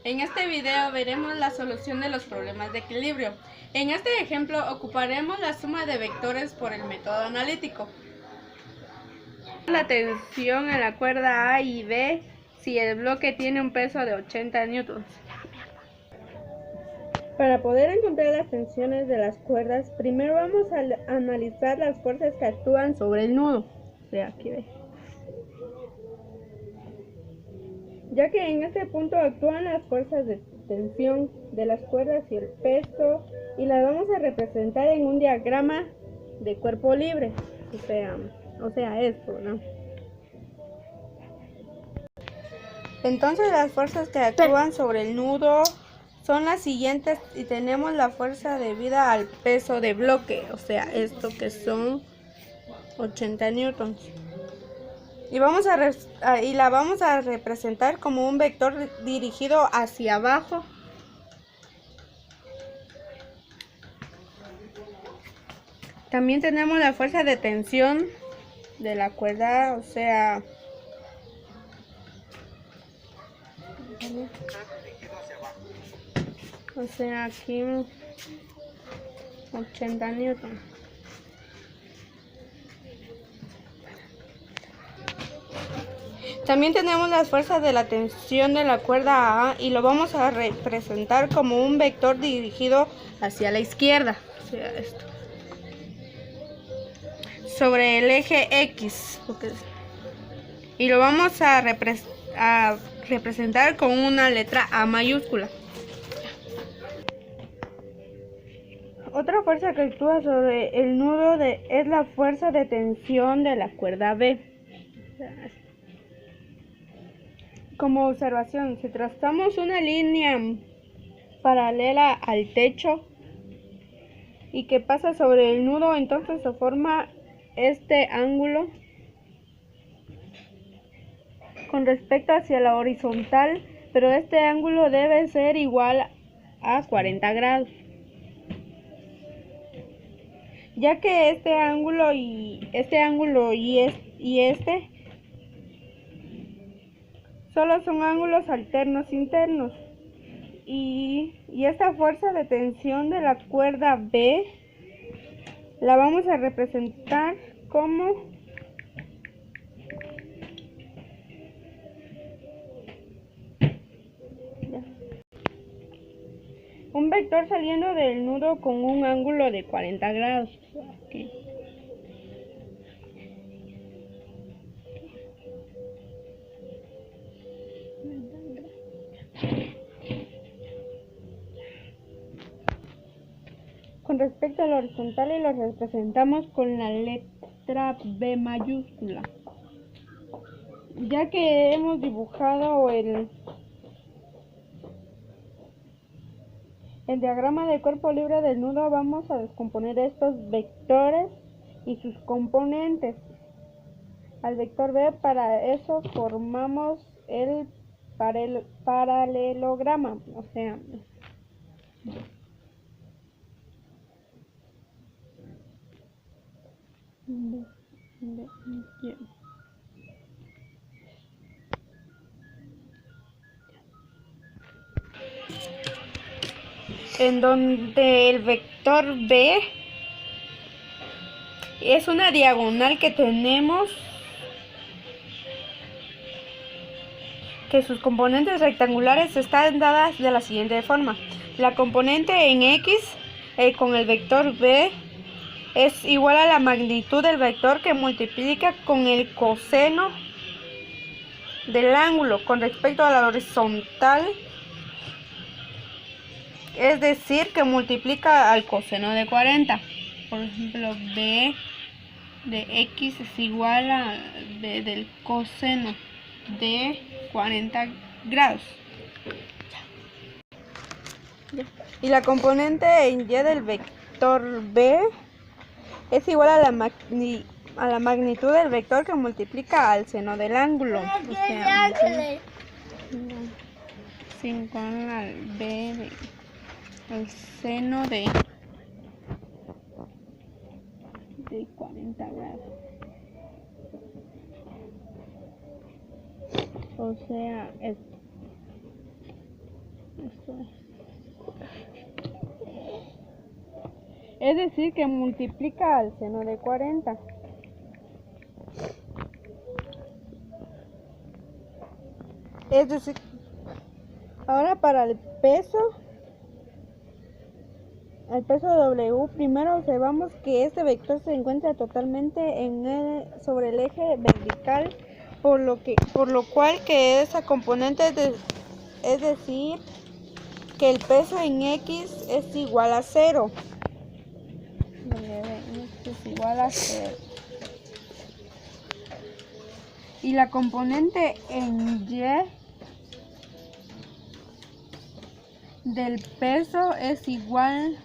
En este video veremos la solución de los problemas de equilibrio. En este ejemplo ocuparemos la suma de vectores por el método analítico. La tensión en la cuerda A y B si el bloque tiene un peso de 80 newtons. Para poder encontrar las tensiones de las cuerdas, primero vamos a analizar las fuerzas que actúan sobre el nudo. Aquí ve. Ya que en este punto actúan las fuerzas de tensión de las cuerdas y el peso, y las vamos a representar en un diagrama de cuerpo libre, o sea esto, ¿no? Entonces las fuerzas que actúan sobre el nudo son las siguientes, y tenemos la fuerza debida al peso de bloque, o sea esto que son 80 newtons. Y la vamos a representar como un vector dirigido hacia abajo. También tenemos la fuerza de tensión de la cuerda, o sea aquí 80 newtons. También tenemos las fuerzas de la tensión de la cuerda A, y lo vamos a representar como un vector dirigido hacia la izquierda, o sea esto, sobre el eje X, y lo vamos a representar con una letra A mayúscula. Otra fuerza que actúa sobre el nudo es la fuerza de tensión de la cuerda B. Como observación, si trazamos una línea paralela al techo y que pasa sobre el nudo, entonces se forma este ángulo con respecto hacia la horizontal, pero este ángulo debe ser igual a 40 grados, ya que este ángulo y este solo son ángulos alternos internos, y esta fuerza de tensión de la cuerda B la vamos a representar como un vector saliendo del nudo con un ángulo de 40 grados. Aquí. Con respecto a la horizontal, y lo representamos con la letra B mayúscula. Ya que hemos dibujado el diagrama de cuerpo libre del nudo, vamos a descomponer estos vectores y sus componentes al vector B. Para eso formamos el paralelograma, o sea, en donde el vector B es una diagonal que tenemos, que sus componentes rectangulares están dadas de la siguiente forma. La componente en X con el vector B es igual a la magnitud del vector que multiplica con el coseno del ángulo con respecto a la horizontal, es decir, que multiplica al coseno de 40. Por ejemplo, B de X es igual a B del coseno de 40 grados. Y la componente en Y del vector B es igual a la magnitud del vector que multiplica al seno del ángulo. O sea, 5 al B al seno de 40 grados. O sea, esto. Es decir, que multiplica al seno de 40. Es decir, ahora para el peso W, primero observamos que este vector se encuentra totalmente sobre el eje vertical, por lo cual que esa componente es decir, que el peso en X es igual a 0. Es igual a 0. Y la componente en Y del peso es igual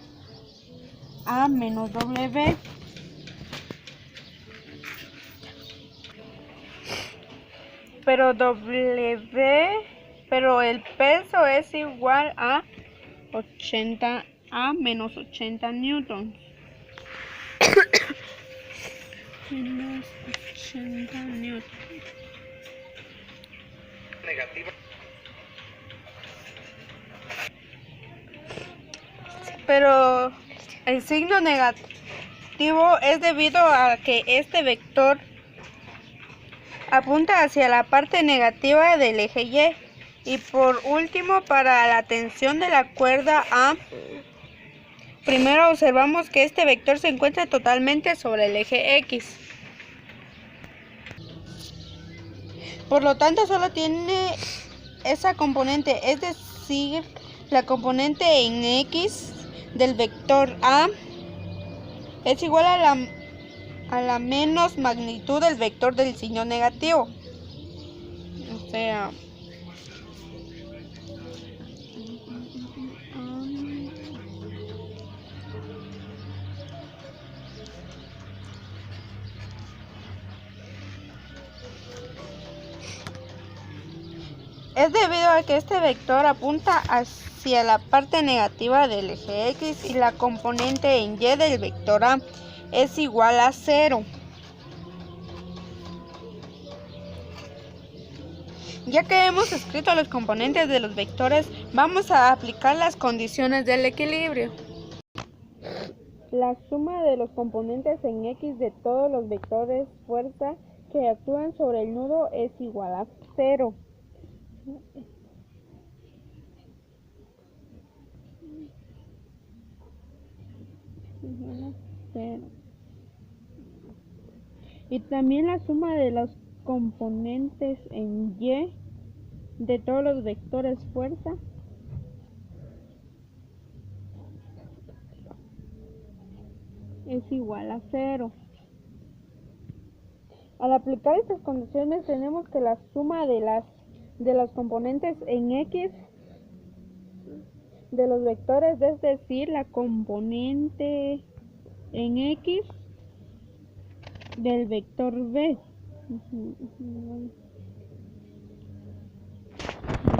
a menos W. Pero el peso es igual a menos 80 newtons. Menos 80 newtons. Negativa. Pero el signo negativo es debido a que este vector apunta hacia la parte negativa del eje Y. Y por último, para la tensión de la cuerda A, primero observamos que este vector se encuentra totalmente sobre el eje X. Por lo tanto, solo tiene esa componente, es decir, la componente en X del vector A es igual a la menos magnitud del vector del signo negativo. O sea, es debido a que este vector apunta hacia la parte negativa del eje X y la componente en Y del vector A es igual a 0. Ya que hemos escrito los componentes de los vectores, vamos a aplicar las condiciones del equilibrio. La suma de los componentes en X de todos los vectores fuerza que actúan sobre el nudo es igual a 0. Y también la suma de los componentes en Y de todos los vectores fuerza es igual a 0. Al aplicar estas condiciones tenemos que la suma de los componentes en X de los vectores, es decir, la componente en X del vector B,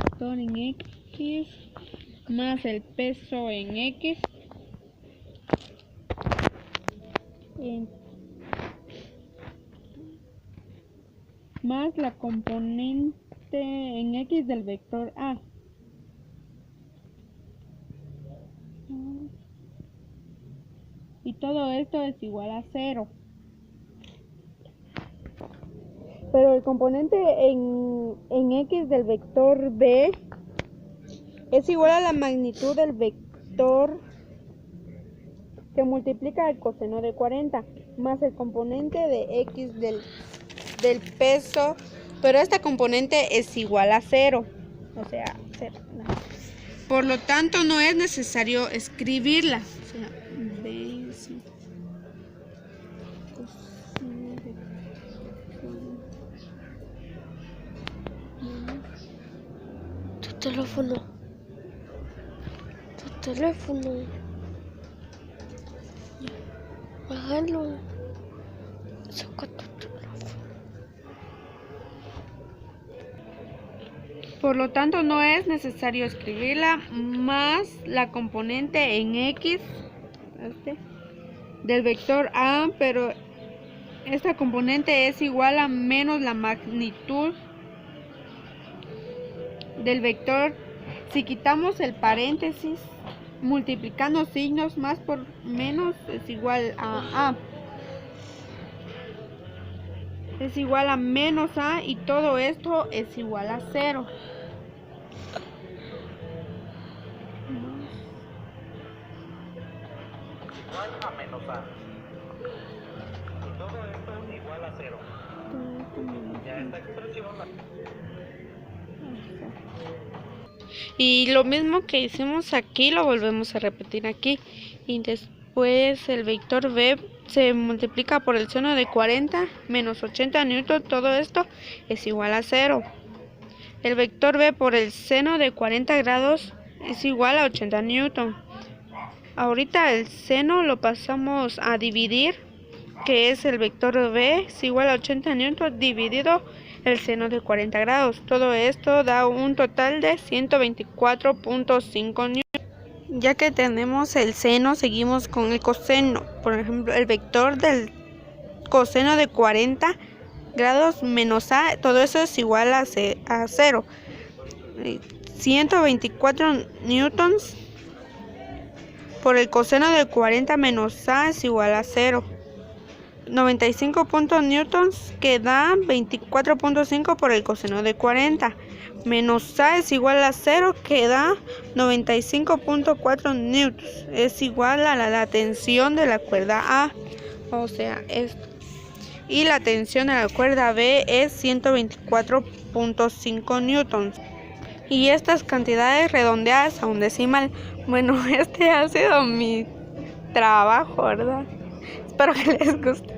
vector en X más el peso en X más la componente en X del vector A. Y todo esto es igual a 0. Pero el componente en X del vector B es igual a la magnitud del vector que multiplica el coseno de 40 más el componente de X del peso, pero esta componente es igual a 0, o sea, 0. Por lo tanto, no es necesario escribirla. O sea, B, sí. Tu teléfono. Bájalo. Saca tu teléfono. Por lo tanto, no es necesario escribirla más la componente en X del vector A, pero esta componente es igual a menos la magnitud del vector Si quitamos el paréntesis, multiplicando signos, más por menos es igual a A. Es igual a menos A y todo esto es igual a 0. Igual a menos A. Y todo esto igual a 0. Ya esta expresión y lo mismo que hicimos aquí lo volvemos a repetir aquí. Y después el vector b se multiplica por el seno de 40 menos 80 newton. Todo esto es igual a 0. El vector b por el seno de 40 grados es igual a 80 newton. Ahorita el seno lo pasamos a dividir, que es el vector b es igual a 80 newton dividido el seno de 40 grados. Todo esto da un total de 124.5 newton. Ya que tenemos el seno, seguimos con el coseno. Por ejemplo, el vector del coseno de 40 grados menos a, todo eso es igual a 0. 124 newtons por el coseno de 40 menos a es igual a 0. 95 newtons que da 24.5 por el coseno de 40 menos a es igual a 0 que da 95.4 newtons. Es igual a la tensión de la cuerda A, o sea esto. Y la tensión de la cuerda B es 124.5 newtons. Y estas cantidades redondeadas a un decimal. Bueno, este ha sido mi trabajo, ¿verdad? Espero que les guste.